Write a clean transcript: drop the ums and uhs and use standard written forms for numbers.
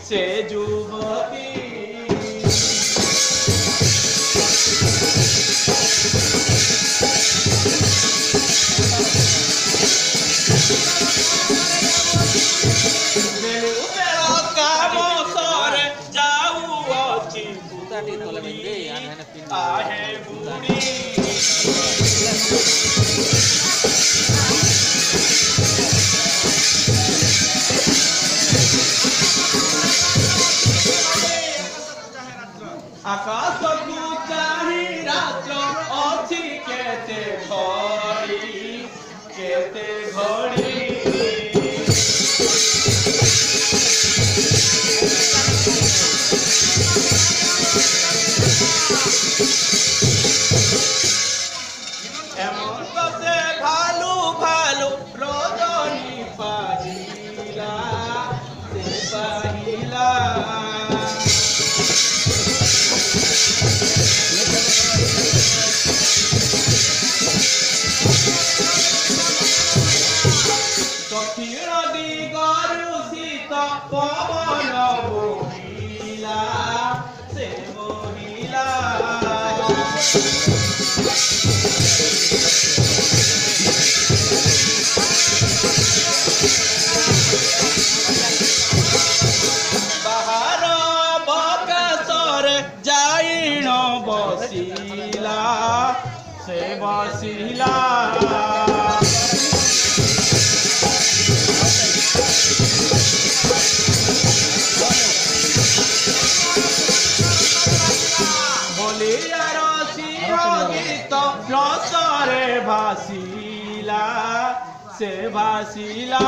से जुवती काम सरे जाऊँगी आहे बुढ़ी आकाश को चाही रात्र अच्छी केते घड़ी एमन तो से भालू भालू रजनी पाहिला से पाहिला दक्षिण दिगरु शीत पवन बोहिला से बोहिला बाहर बकासर जाइण बसिला से बसिला बोलियार सिंह गीत रसरे भासिला से भासिला।